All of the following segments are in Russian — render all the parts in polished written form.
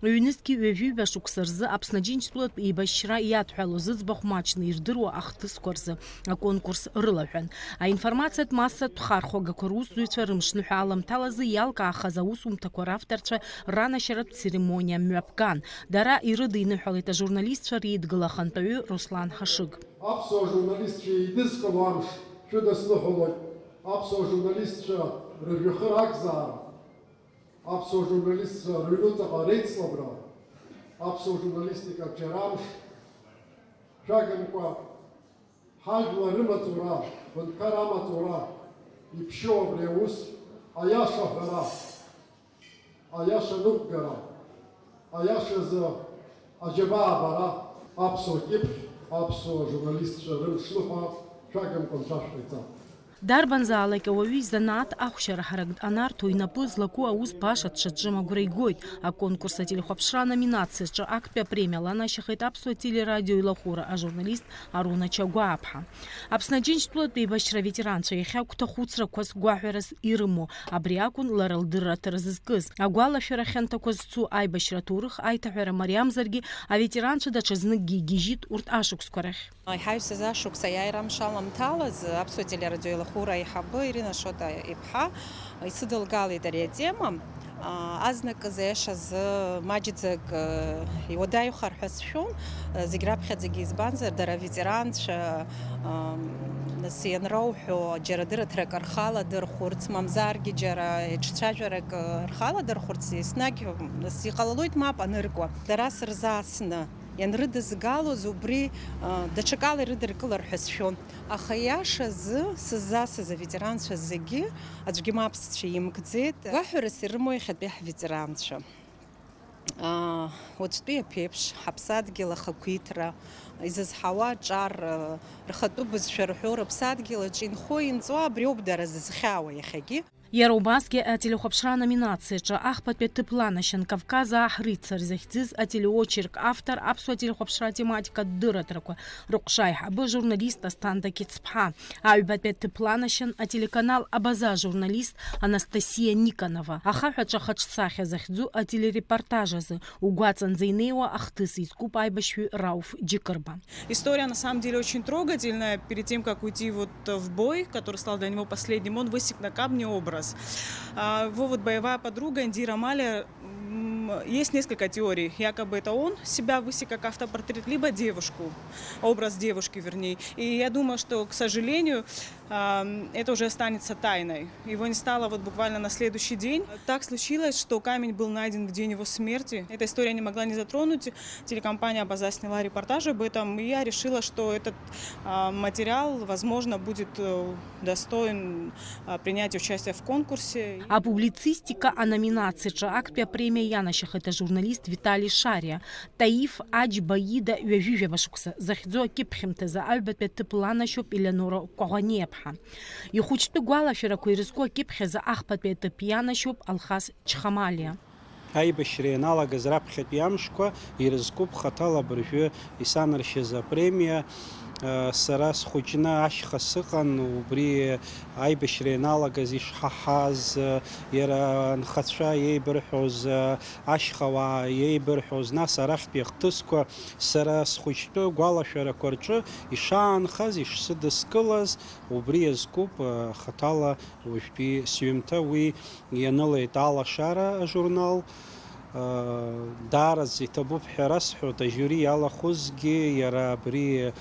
Ҩнызқьи ҩажәиҩба шықәса рзы Аԥсны Аџьынџьтәылатә еибашьра иадҳәалоу зыӡбахә маҷны ирдыруа ахҭысқәа рзы аконкурс рылаҳәан. Аинформациатә массатә хархәагақәа русзуҩцәа рымшныҳәа аламҭалазы иалкаахаз аусумҭақәа равторцәа ранашьаратә церемониа мҩаԥган. Дара ирыдиныҳәалеит ажурналистцәа реидгыла ахантәаҩы Руслан Ҳашыг. Аԥсуа журналистцәа еидызкыло амш шәыдысныҳәалоит. Аԥсуа журналистцәа рыжәҩахыр акзаара. Аԥсуа журналистцәа рыҩнуҵаҟа реицлабра. Аԥсуа журналистика џьара амш шәагымкәа ҳажәлар рымаҵура, ҳәынҭқар амаҵура иԥшьоу абри аус аиаша ҳәара, аиаша нықәгара, аиашазы аџьабаа абара, аԥсуа кьыԥхь, аԥсуа журналистцәа рымшныҳәа шәагымкәа нцәашәҟаиҵа. Дарбанзаалак ауаҩы изанааҭ ахәшьара ҳарак анарҭо инапы злаку аус баша дшаҿым агәра игоит. Аконкурс ателехәаԥшра номинациаҿы актәи апремиа ланашьахеит Аԥсуа телерадио илахәыра ажурналист Аруна Чагәааԥҳа. Аԥсны Аџьынџьтәылатә еибашьра ветеранцәа иахьа гәҭахәыцрақәас гәаҳәарас ирымоу абри акәын лара лдырраҭара зызкыз. Агәалашәара хьанҭақәа зцу аибашьра аҭоурых аиҭаҳәара мариамзаргьы аветеранцәа даҽазныкгьы игьежьит урҭ ашықәсқәа рахь. Иҳаҩсыз ашықәс аиааирамш аламҭалаз Аԥсуа телерадио илахәыра аиҳабы Ирина Шота-иԥҳа исыдылгалеит ари атема. Азнаказ аиашазы маҷӡак иуадаҩхар ҳәа сшәон, зегь раԥхьаӡагьы избанзар дара аветеранцәа нас ианрауҳәо џьара дырраҭарак рхаладырхәырц, мамзаргьы џьара ҿцәажәарак рхаладырхәырц еснагь нас иҟалалоит мап аныркуа. Дара сырзаасны ианрыдызгалоз убри даҽакала ирыдыркылар ҳәа сшәон. Аха иашазы сыззасыз аветеранцәа зегьы аӡәгьы мап сцәимкӡеит. Гәаҳәарас ирымоу иахьатәи ҳветеранцәа. Уаҵәтәи аԥеиԥш ҳаԥсадгьыл ахақәиҭра изызҳауа аҿар рхатәы бызшәа рҳәо рыԥсадгьылаҿ инхо инҵуа абриоуп дара зызхьаауа иахьагьы. Иара убасгьы ателехәаԥшра номинациаҿы ахԥатәи аҭыԥланашьан Кавказ аҳрицар захьӡыз ателеочерк автор Аԥсуа телехәаԥшра тематикатә дырраҭарақәа рыҟәша аиҳабы журналист Асҭанда Кьыцԥҳа, аҩбатәи аҭыԥланашьан ателеканал Абаза журналист Анастасиа Никонова, ахаҳәаҿы ахаҿсахьа захьӡу ателерепортаж азы угәаҵанӡа инеиуа ахҭыс изкуп аибашьҩы Рауф Џьыкырба. История на самом деле очень трогательная. Перед тем, как уйти в бой, который стал для него последним, он высек на камне образ. Его боевая подруга Индира Маля, есть несколько теорий. Якобы это он себя высек как автопортрет, либо девушку, образ девушки вернее. И я думаю, что, к сожалению, это уже останется тайной. Его не стало буквально на следующий день. Так случилось, что камень был найден в день его смерти. Эта история не могла не затронуть. Телекомпания «Абаза» сняла репортаж об этом. И я решила, что этот материал, возможно, будет достоин принятия участия в конкурсе. А публицистика о номинации актпия премия Янашах это журналист Виталий Шария. Таиф Аџь Баида ҩажәижәаба шықәса захьӡу акьыԥхьымҭазы аҩбатәи аҭыԥланашьоуп Елеонора Кәаӷәаниаԥҳа. Ихәыҷтәы гәалашәарақәа ирызку акьыԥхьазы ахԥатәи аҭыԥ ианашьоуп Алхас Чхамалиа. Аибашьра ианалагаз раԥхьатәи амшқәа ирызкуп хаҭала абыржәы исанаршьаз апремиа. Сара схәыҷны ашьха сыҟан, убри аибашьра ианалагаз ишҳаҳаз, иара анхацәа иеибырҳәоз, ашьхауаа иеибырҳәоз, нас арахьтәи ахҭысқәа сара схәыҷтәы гәалашәарақәа рҿы ишаанхаз, ишсыдыскылаз, убри иазкуп хаҭала уажәтәи сҩымҭа уи ианылеит Алашара ажурнал. Даараз иҭабуп ҳәа расҳәоит, ажьюри иалахәызгьы иара абри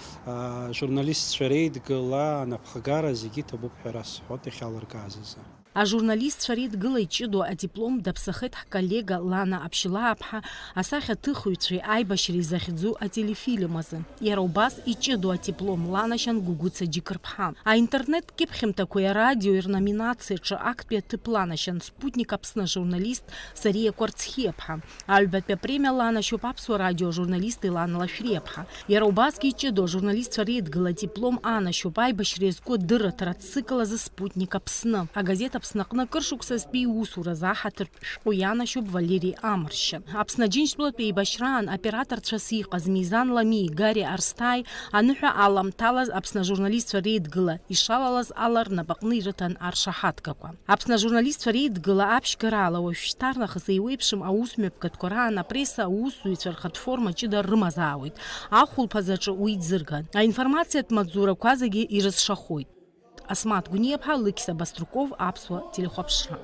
журналистцәа реидгыла анапхгара зегьы иҭабуп ҳәа расҳәоит иахьалыркааз азы. Ажурналистцәа реидгыла иҷыдоу адиплом даԥсахеит ҳколлега Лана Аԥшьлааԥҳа асахьаҭыхыҩцәеи аибашьреи захьӡу ателефильм азы. Иара убас иҷыдоу адиплом ланашьан Гугуца Џьыкырԥҳа. Аинтернет кьыԥхьымҭақәеи арадиои рноминациаҿы актәи аҭыԥланашьан Спутник Аԥсны журналист Сария Кәарцхиаԥҳа. Аҩбатәи апремиа ланашьоуп Аԥсуа радио журналист Илана Лашәриаԥҳа. Иара убасгьы иҷыдоу ажурналистцәа реидгыла адиплом анашьоуп аибашьра иазку адырраҭара цикл азы Спутник Аԥсны. Агазета Аԥсны аҟны акыр шықәса зтәи иусуразы аҳаҭыртә шәҟәы ианашьоуп Валери Амршьан. Аԥсны Аџьынџьтәылатәи еибашьраан операторцәас иҟаз Мизан Лами, Гари Арсҭаи аныҳәа аламҭалаз Аԥсны ажурналистцәа реидгыла ишалалаз ала рнапаҟны ирыҭан аршаҳаҭгақәа. Аԥсны ажурналистцәа реидгыла аԥшьгарала уажәшьҭарнахыс еиуеиԥшым аусмҩаԥгатәқәа раан апресса аусзуҩцәа рхатә форма ҷыда рымазаауеит. Ахәылԥазаҿы уи иӡырган. Аинформациатә маҵзурақәа зегьы ирызшахоит. Асмат Гәниаԥҳа, Лықьса Баструков, Аԥсуа телехәаԥшра.